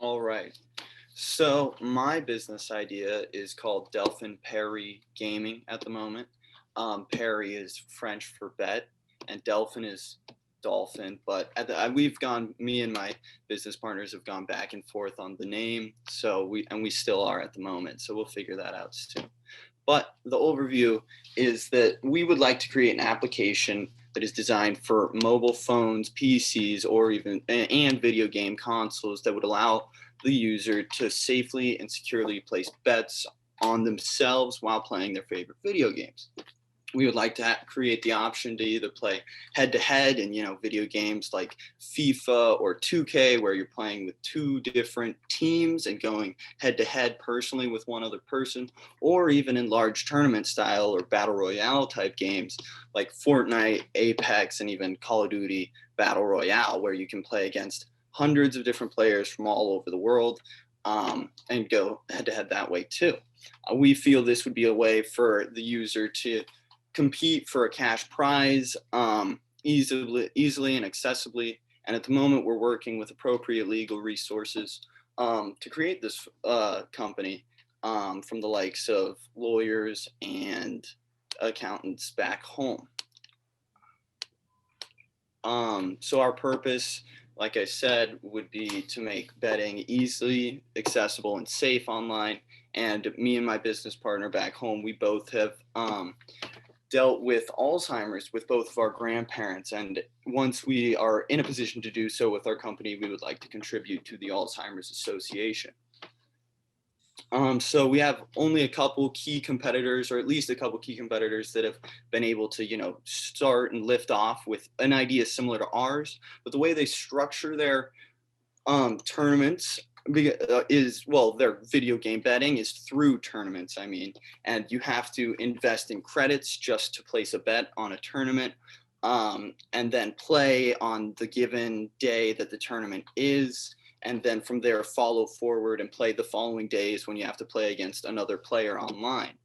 All right. So my business idea is called Delfin Pari Gaming at the moment. Pari is French for bet, and Delfin is dolphin. But me and my business partners have gone back and forth on the name. We still are at the moment. So we'll figure that out soon. But the overview is that we would like to create an application that is designed for mobile phones, PCs, or even and video game consoles that would allow the user to safely and securely place bets on themselves while playing their favorite video games. We would like to create the option to either play head to head in video games like FIFA or 2K, where you're playing with two different teams and going head to head personally with one other person, or even in large tournament style or battle royale type games like Fortnite, Apex, and even Call of Duty Battle Royale, where you can play against hundreds of different players from all over the world, and go head to head that way too. We feel this would be a way for the user to compete for a cash prize easily and accessibly. And at the moment, we're working with appropriate legal resources to create this company, from the likes of lawyers and accountants back home. So our purpose, like I said, would be to make betting easily accessible and safe online. And me and my business partner back home, we both have dealt with Alzheimer's with both of our grandparents. And once we are in a position to do so with our company, we would like to contribute to the Alzheimer's Association. So we have only a couple key competitors, or at least a couple key competitors that have been able to, start and lift off with an idea similar to ours. But the way they structure their tournaments their video game betting is through tournaments. And you have to invest in credits just to place a bet on a tournament, and then play on the given day that the tournament is. And then from there, follow forward and play the following days when you have to play against another player online,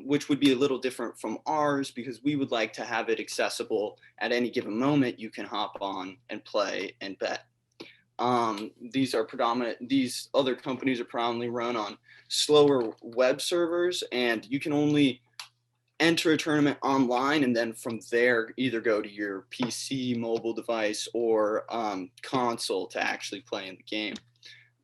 which would be a little different from ours because we would like to have it accessible at any given moment. You can hop on and play and bet. These other companies are predominantly run on slower web servers, and you can only enter a tournament online and then from there either go to your PC, mobile device, or console to actually play in the game.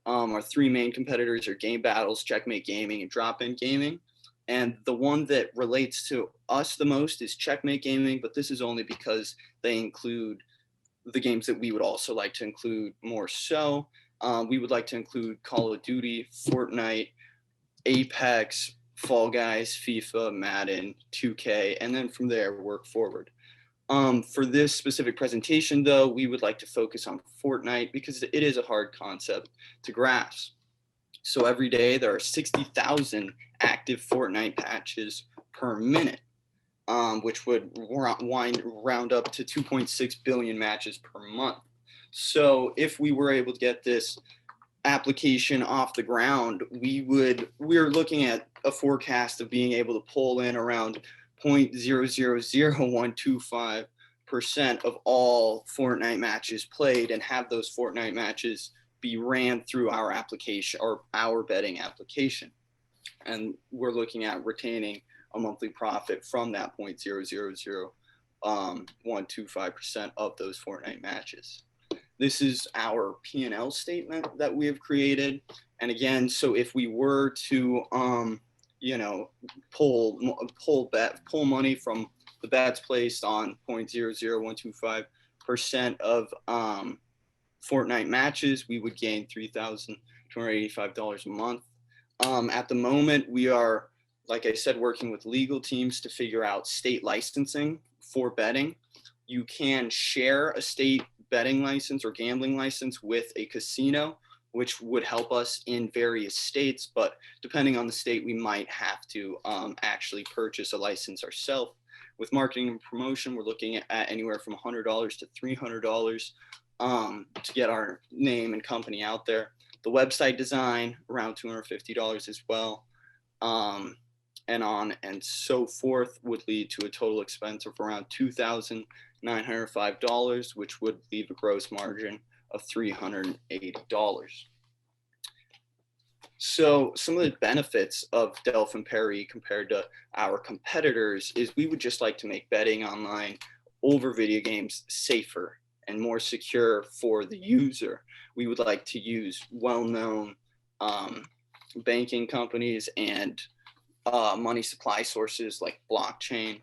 Our three main competitors are Game Battles, Checkmate Gaming, and Drop-In Gaming. And the one that relates to us the most is Checkmate Gaming, but this is only because they include the games that we would also like to include more so. We would like to include Call of Duty, Fortnite, Apex, Fall Guys, FIFA, Madden, 2K, and then from there work forward. For this specific presentation, though, we would like to focus on Fortnite because it is a hard concept to grasp. So every day there are 60,000 active Fortnite patches per minute, which would round up to 2.6 billion matches per month. So if we were able to get this application off the ground, we're looking at a forecast of being able to pull in around 0.000125% of all Fortnite matches played and have those Fortnite matches be ran through our application or our betting application. And we're looking at retaining a monthly profit from that 0.000125% of those Fortnite matches. This is our P&L statement that we have created. And again, so if we were to, pull money from the bets placed on 0.00125% of Fortnite matches, we would gain $3,285 a month. At the moment, we are, like I said, working with legal teams to figure out state licensing for betting. You can share a state betting license or gambling license with a casino, which would help us in various states. But depending on the state, we might have to actually purchase a license ourselves. With marketing and promotion, we're looking at anywhere from $100 to $300 to get our name and company out there. The website design, around $250 as well. And on and so forth, would lead to a total expense of around $2,905, which would leave a gross margin of $380. So some of the benefits of Delfin Pari compared to our competitors is we would just like to make betting online over video games safer and more secure for the user. We would like to use well-known um, banking companies and money supply sources like blockchain.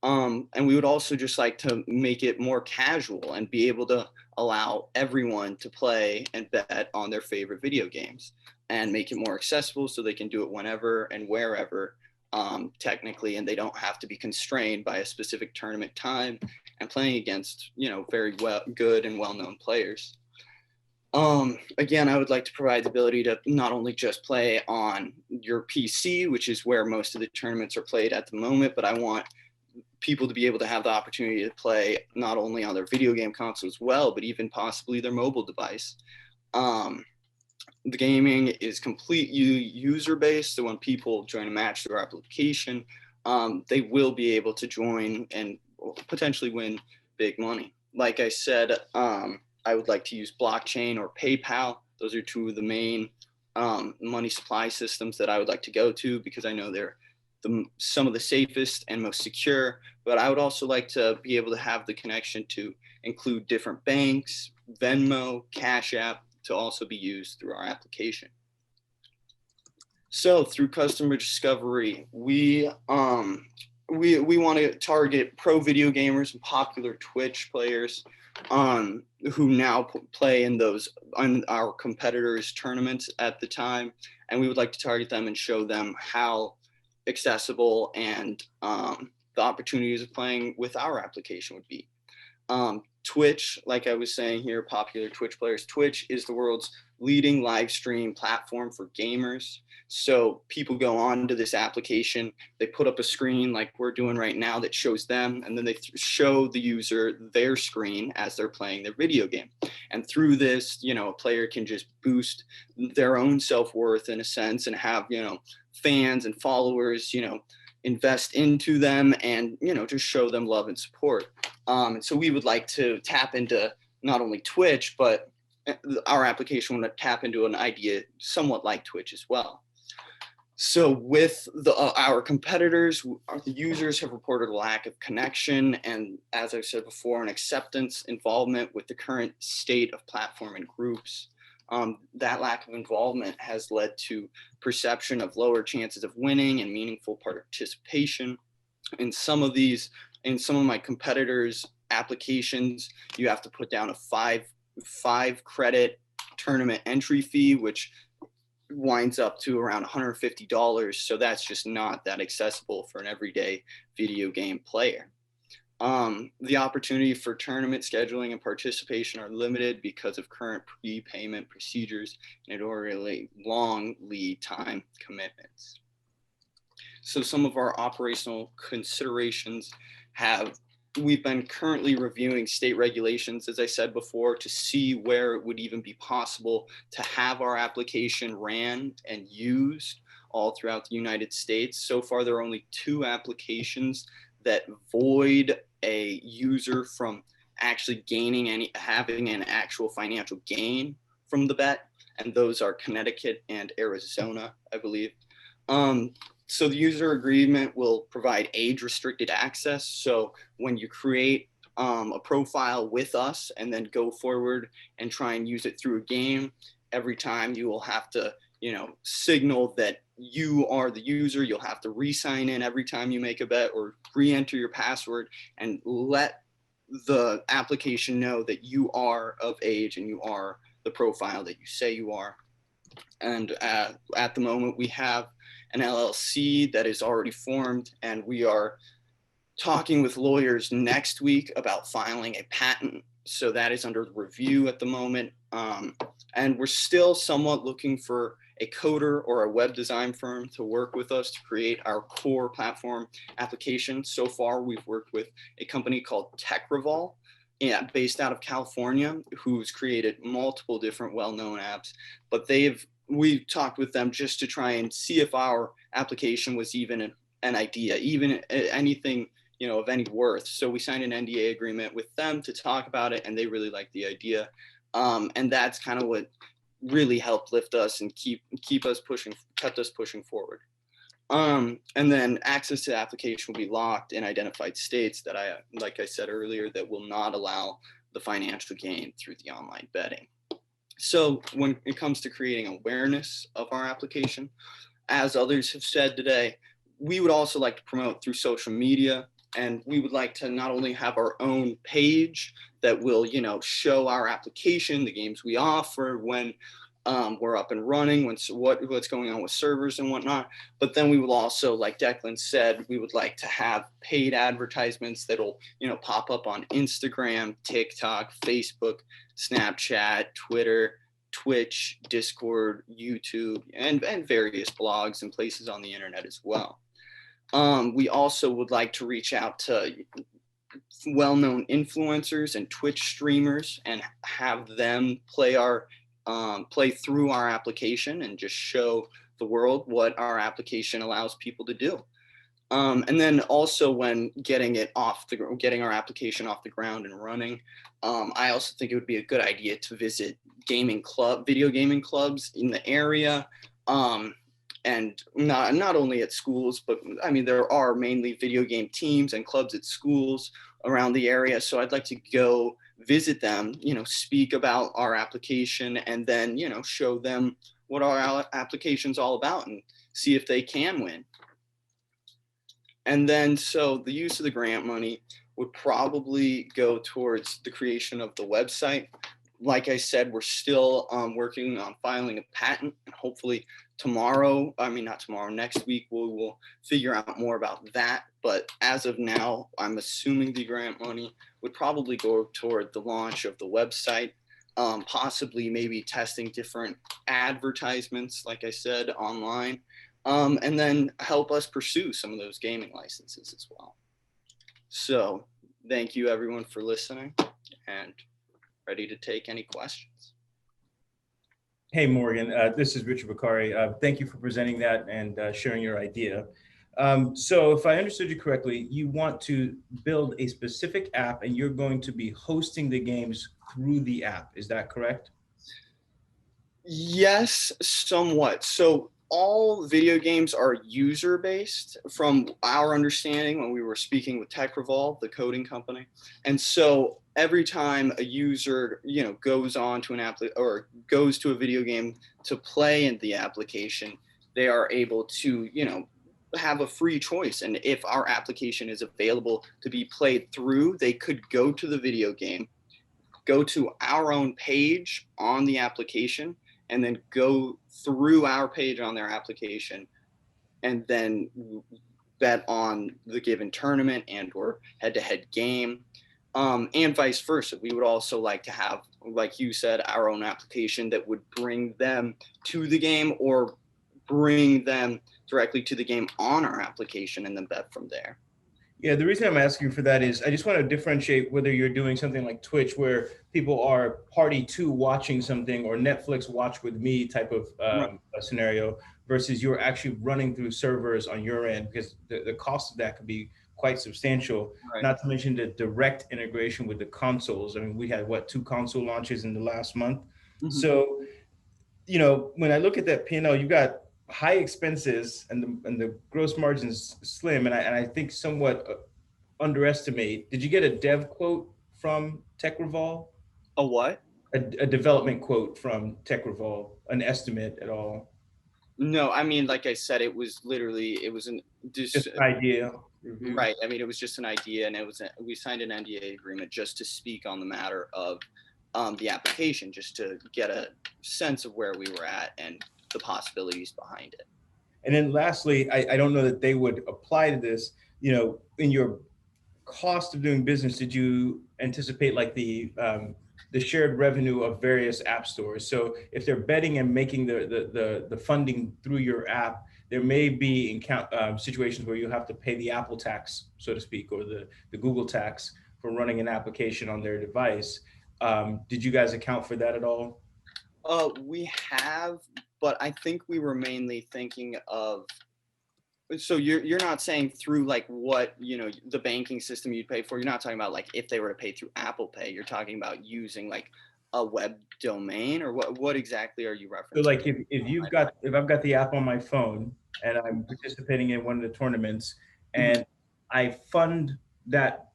And we would also just like to make it more casual and be able to allow everyone to play and bet on their favorite video games and make it more accessible so they can do it whenever and wherever, technically, and they don't have to be constrained by a specific tournament time and playing against, very good and well-known players. Again, I would like to provide the ability to not only just play on your PC, which is where most of the tournaments are played at the moment, but I want people to be able to have the opportunity to play not only on their video game console as well, but even possibly their mobile device. The gaming is complete user based, so when people join a match through our application, they will be able to join and potentially win big money. Like I said, I would like to use blockchain or PayPal. Those are two of the main money supply systems that I would like to go to because I know they're some of the safest and most secure, but I would also like to be able to have the connection to include different banks, Venmo, Cash App to also be used through our application. So through customer discovery, we want to target pro video gamers and popular Twitch players who now play in our competitors' tournaments at the time, and we would like to target them and show them how accessible and the opportunities of playing with our application would be. Twitch, like I was saying here, popular Twitch players. Twitch is the world's leading live stream platform for gamers. So people go on to this application, they put up a screen like we're doing right now that shows them, and then they show the user their screen as they're playing their video game. And through this, a player can just boost their own self-worth in a sense and have, fans and followers, invest into them and, just show them love and support. And so we would like to tap into not only Twitch, but our application would tap into an idea somewhat like Twitch as well. So with our competitors, the users have reported a lack of connection and, as I said before, an acceptance involvement with the current state of platform and groups. That lack of involvement has led to perception of lower chances of winning and meaningful participation. In some of my competitors' applications, you have to put down a five credit tournament entry fee, which winds up to around $150. So that's just not that accessible for an everyday video game player. The opportunity for tournament scheduling and participation are limited because of current prepayment procedures and already long lead time commitments. So some of our operational considerations we've been currently reviewing state regulations, as I said before, to see where it would even be possible to have our application ran and used all throughout the United States. So far, there are only 2 applications that void a user from actually having an actual financial gain from the bet, and those are Connecticut and Arizona, I believe. So the user agreement will provide age-restricted access. So when you create a profile with us and then go forward and try and use it through a game, every time you will have to, signal that you are the user. You'll have to re-sign in every time you make a bet or re-enter your password and let the application know that you are of age and you are the profile that you say you are. And at the moment, we have an LLC that is already formed, and we are talking with lawyers next week about filing a patent. So that is under review at the moment. And we're still somewhat looking for a coder or a web design firm to work with us to create our core platform application. So far, we've worked with a company called TechRevol, based out of California, who's created multiple different well-known apps, but we talked with them just to try and see if our application was even an idea, even anything, of any worth. So we signed an NDA agreement with them to talk about it, and they really liked the idea. And that's kind of what really helped lift us and kept us pushing forward. And then access to the application will be locked in identified states that like I said earlier, that will not allow the financial gain through the online betting. So when it comes to creating awareness of our application, as others have said today, we would also like to promote through social media. And we would like to not only have our own page that will, show our application, the games we offer, when we're up and running, what's going on with servers and whatnot. But then we will also, like Declan said, we would like to have paid advertisements that'll, pop up on Instagram, TikTok, Facebook, Snapchat, Twitter, Twitch, Discord, YouTube, and various blogs and places on the internet as well. We also would like to reach out to well-known influencers and Twitch streamers and have them play through our application and just show the world what our application allows people to do. And then also when getting our application off the ground and running, I also think it would be a good idea to visit video gaming clubs in the area. And not only at schools, but I mean, there are mainly video game teams and clubs at schools around the area. So I'd like to go visit them, speak about our application, and then, show them what our application's all about and see if they can win. And then, so the use of the grant money would probably go towards the creation of the website. Like I said, we're still working on filing a patent, and hopefully next week we will figure out more about that. But as of now, I'm assuming the grant money would probably go toward the launch of the website, possibly maybe testing different advertisements, like I said, online, and then help us pursue some of those gaming licenses as well. So thank you everyone for listening, and ready to take any questions. Hey, Morgan, this is Richard Bakari. Thank you for presenting that and sharing your idea. So if I understood you correctly, you want to build a specific app and you're going to be hosting the games through the app. Is that correct? Yes, somewhat. So all video games are user-based from our understanding when we were speaking with Tech Revolve, the coding company. And so every time a user, goes on to an app or goes to a video game to play in the application, they are able to, have a free choice. And if our application is available to be played through, they could go to the video game, go to our own page on the application, and then go through our page on their application and then bet on the given tournament and or head-to-head game, and vice versa. We would also like to have, like you said, our own application that would bring them to the game or bring them directly to the game on our application and then bet from there. Yeah, the reason I'm asking for that is I just want to differentiate whether you're doing something like Twitch where people are party to watching something, or Netflix watch with me type of Right. a scenario, versus you're actually running through servers on your end, because the cost of that could be quite substantial, Right. not to mention the direct integration with the consoles. I mean, we had 2 console launches in the last month. Mm-hmm. So, when I look at that P&L, you got high expenses and the gross margins slim, and I think somewhat underestimate. Did you get a dev quote from Tech Revolve? A what? A development quote from Tech Revolve, an estimate at all? No, I mean, like I said, it was just an idea. Mm-hmm. Right. I mean, it was just an idea, and we signed an NDA agreement just to speak on the matter of the application, just to get a sense of where we were at and the possibilities behind it. And then lastly, I don't know that they would apply to this, in your cost of doing business, did you anticipate like the shared revenue of various app stores? So if they're betting and making the funding through your app, there may be situations where you have to pay the Apple tax, so to speak, or the Google tax for running an application on their device. Did you guys account for that at all? We have, but I think we were mainly thinking of, so you're not saying through like what, the banking system you'd pay for. You're not talking about like if they were to pay through Apple Pay. You're talking about using like a web domain, or what exactly are you So referencing? like if I've got the app on my phone and I'm participating in one of the tournaments Mhm, and I fund that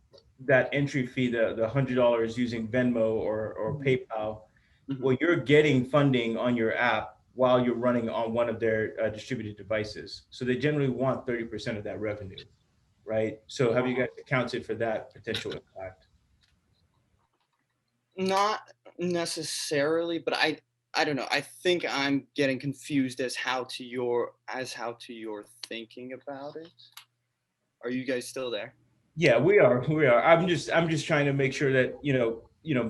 entry fee, the $100 using Venmo or mhm, PayPal, mhm. well, you're getting funding on your app while you're running on one of their distributed devices. So they generally want 30% of that revenue, right? So have you guys accounted for that potential impact? Not necessarily, but I don't know. I think I'm getting confused how to your thinking about it. Are you guys still there? Yeah, we are. We are. I'm just trying to make sure that,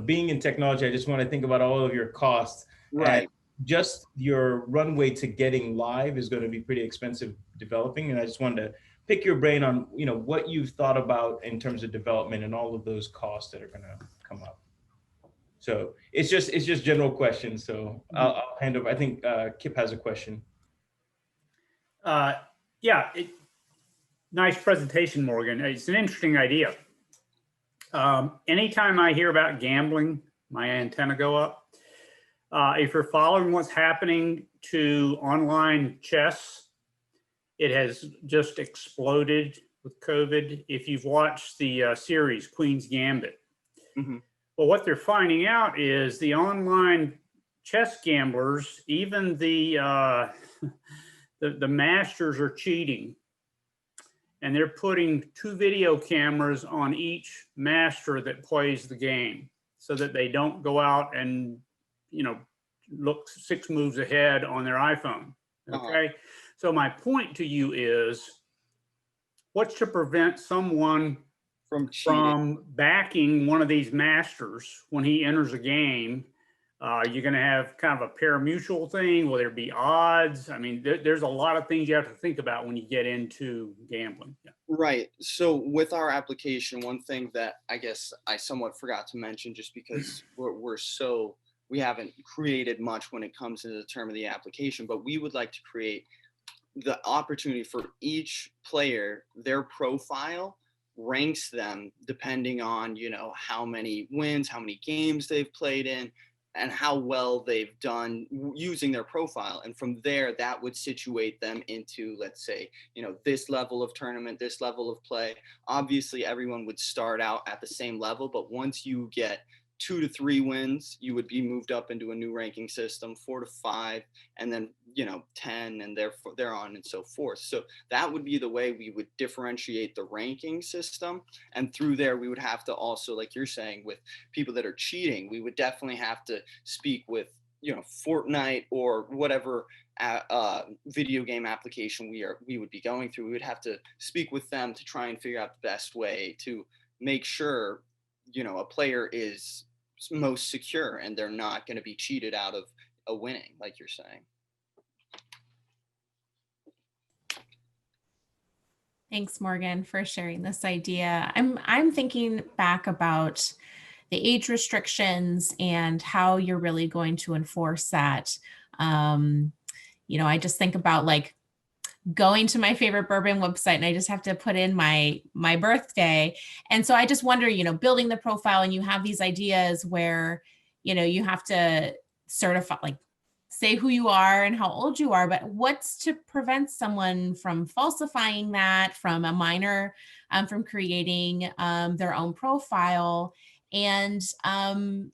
being in technology, I just want to think about all of your costs, and Right. just your runway to getting live is going to be pretty expensive developing. And I just wanted to pick your brain on, what you've thought about in terms of development and all of those costs that are going to come up. So it's just general questions. So Mhm. I'll hand over. I think Kip has a question. Uh, yeah, nice presentation, Morgan. It's an interesting idea. Anytime I hear about gambling, my antenna go up. If you're following what's happening to online chess, it has just exploded with COVID. If you've watched the series Queen's Gambit, Mhm. well, what they're finding out is the online chess gamblers, even the masters, are cheating, and they're putting 2 video cameras on each master that plays the game so that they don't go out and, you know, look 6 moves ahead on their iPhone. Uh-huh. Okay. So my point to you is, what's to prevent someone From cheating. from backing one of these masters when he enters a game? You're going to have kind of a parimutuel thing. Will there be odds? I mean, there's a lot of things you have to think about when you get into gambling. Yeah. Right. So with our application, one thing that I guess I somewhat forgot to mention, just because we haven't created much when it comes to the term of the application, but we would like to create the opportunity for each player, their profile ranks them depending on, how many wins, how many games they've played in, and how well they've done using their profile. And from there, that would situate them into, let's say, this level of tournament, this level of play. Obviously, everyone would start out at the same level, but once you get 2 to 3 wins, you would be moved up into a new ranking system, 4 to 5, and then 10, and there on and so forth. So that would be the way we would differentiate the ranking system. And through there, we would have to also, like you're saying, with people that are cheating, we would definitely have to speak with Fortnite or whatever video game application we would be going through. We would have to speak with them to try and figure out the best way to make sure a player is most secure and they're not going to be cheated out of a winning, like you're saying. Thanks, Morgan, for sharing this idea. I'm thinking back about the age restrictions and how you're really going to enforce that. I just think about like going to my favorite bourbon website and I just have to put in my birthday. And so I just wonder, building the profile, and you have these ideas where, you have to certify, like say who you are and how old you are, but what's to prevent someone from falsifying that, from a minor, from creating their own profile? And, I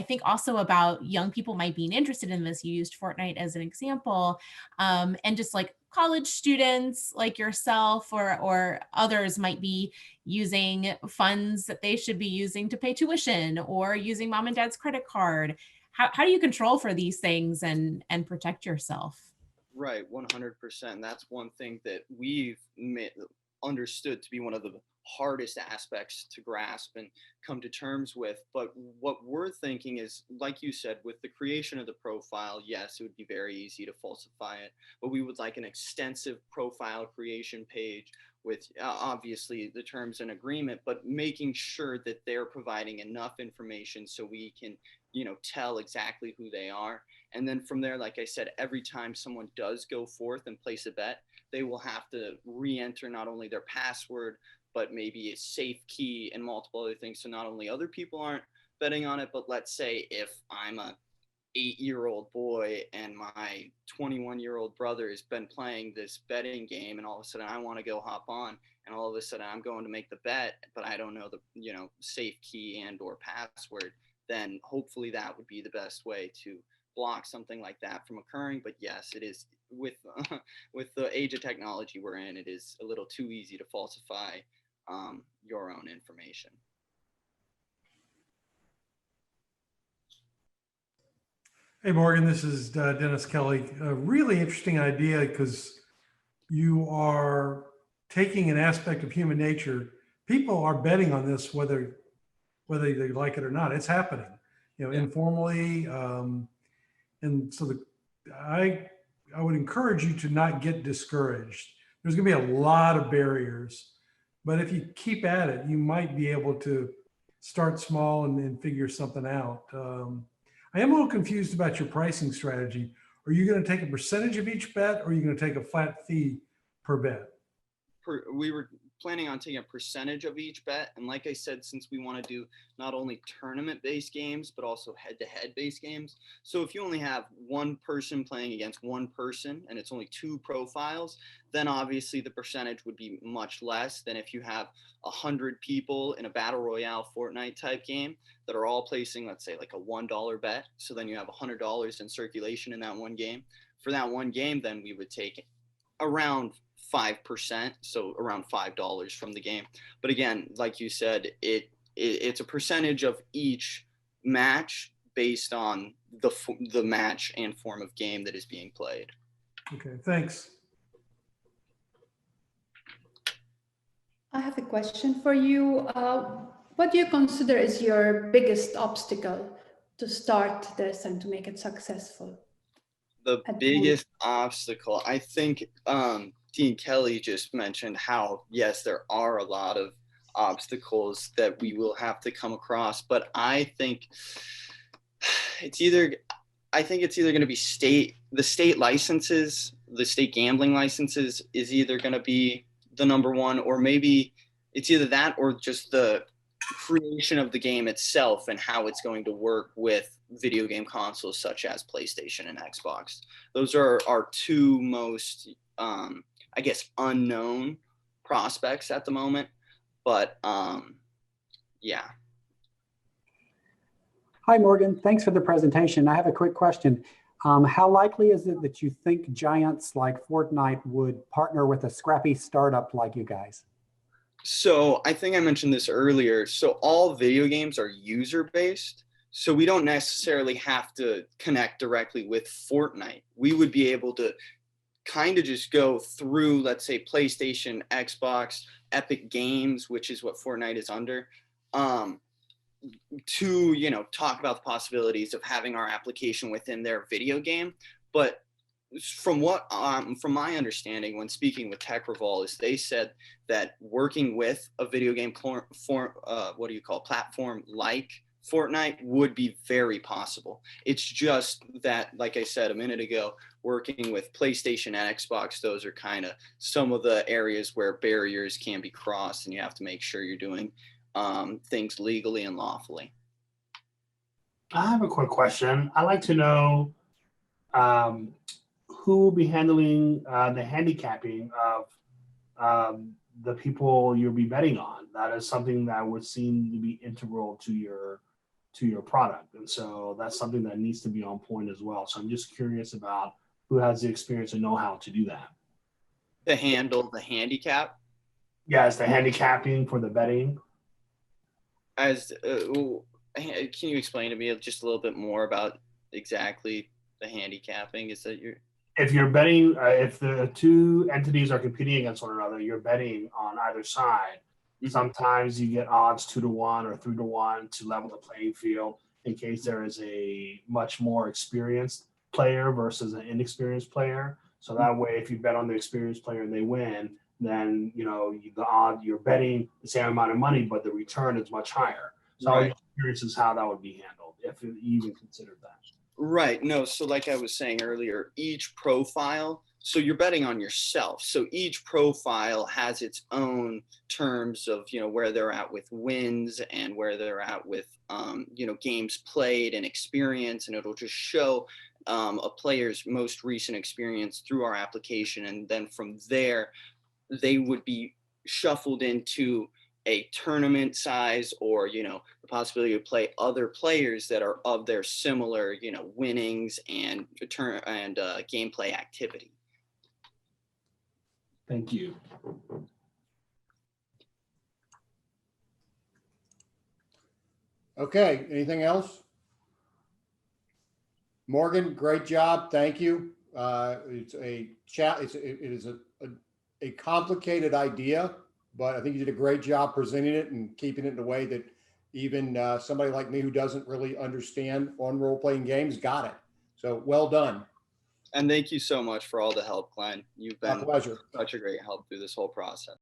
think also about young people might be interested in this. You used Fortnite as an example, and just like college students like yourself or others might be using funds that they should be using to pay tuition or using mom and dad's credit card. How do you control for these things and protect yourself? Right, 100%. That's one thing that understood to be one of the hardest aspects to grasp and come to terms with. But what we're thinking is, like you said, with the creation of the profile, yes, it would be very easy to falsify it, but we would like an extensive profile creation page with obviously the terms and agreement, but making sure that they're providing enough information so we can, tell exactly who they are. And then from there, like I said, every time someone does go forth and place a bet, they will have to re-enter not only their password, but maybe a safe key and multiple other things. So not only other people aren't betting on it. But let's say if I'm a 8-year-old boy and my 21-year-old brother has been playing this betting game, and all of a sudden I want to go hop on, and all of a sudden I'm going to make the bet, but I don't know the safe key and or password, then hopefully that would be the best way to block something like that from occurring. But yes, it is with with the age of technology we're in, it is a little too easy to falsify your own information. Hey, Morgan, this is Dennis Kelly. A really interesting idea, because you are taking an aspect of human nature. People are betting on this, whether they like it or not. It's happening, informally. And so I would encourage you to not get discouraged. There's going to be a lot of barriers, but if you keep at it, you might be able to start small and figure something out. I am a little confused about your pricing strategy. Are you going to take a percentage of each bet, or are you going to take a flat fee per bet? We were planning on taking a percentage of each bet. And like I said, since we want to do not only tournament-based games, but also head-to-head based games. So if you only have one person playing against one person and it's only 2 profiles, then obviously the percentage would be much less than if you have 100 people in a battle royale Fortnite type game that are all placing, let's say, like a $1 bet. So then you have $100 in circulation in that one game. For that one game, then we would take around 5%, so around $5 from the game. But again, like you said, it's a percentage of each match based on the match and form of game that is being played. Okay, thanks. I have a question for you. What do you consider is your biggest obstacle to start this and to make it successful? The biggest obstacle, I think Dean Kelly just mentioned how, yes, there are a lot of obstacles that we will have to come across, but I think it's either going to be the state licenses, the state gambling licenses is either going to be the number one, or maybe it's either that or just the creation of the game itself and how it's going to work with video game consoles such as PlayStation and Xbox. Those are our 2 most, I guess, unknown prospects at the moment. But yeah. Hi, Morgan. Thanks for the presentation. I have a quick question. How likely is it that you think giants like Fortnite would partner with a scrappy startup like you guys? So I think I mentioned this earlier. So all video games are user-based. So we don't necessarily have to connect directly with Fortnite. We would be able to kind of just go through, let's say, PlayStation, Xbox, Epic Games, which is what Fortnite is under, to, talk about the possibilities of having our application within their video game. But from my understanding, when speaking with Tech Revolve, is they said that working with a video game platform like Fortnite would be very possible. It's just that, like I said a minute ago, working with PlayStation and Xbox, those are kind of some of the areas where barriers can be crossed, and you have to make sure you're doing things legally and lawfully. I have a quick question. I'd like to know who will be handling the handicapping of the people you'll be betting on. That is something that would seem to be integral to your product, and so that's something that needs to be on point as well. So I'm just curious about who has the experience and know-how to do that. To handle the handicap? Yes, the handicapping for the betting. Can you explain to me just a little bit more about exactly the handicapping? Is that if you're betting, if the 2 entities are competing against one another, you're betting on either side. Mm-hmm. Sometimes you get odds 2-to-1 or 3-to-1 to level the playing field in case there is a much more experienced player versus an inexperienced player. So that way, if you bet on the experienced player and they win, then you're betting the same amount of money, but the return is much higher. So right. I'm curious as how that would be handled, if you even considered that. Right. No. So like I was saying earlier, each profile, so you're betting on yourself. So each profile has its own terms of, you know, where they're at with wins and where they're at with, you know, games played and experience. And it'll just show a player's most recent experience through our application. And then from there, they would be shuffled into a tournament size, or, you know, the possibility to play other players that are of their similar, you know, winnings and gameplay activity. Thank you. Okay, anything else? Morgan, great job. Thank you. It's a chat. It is a complicated idea, but I think you did a great job presenting it and keeping it in a way that even somebody like me who doesn't really understand on role-playing games got it. So well done. And thank you so much for all the help, Glenn. You've My been pleasure. such a great help through this whole process.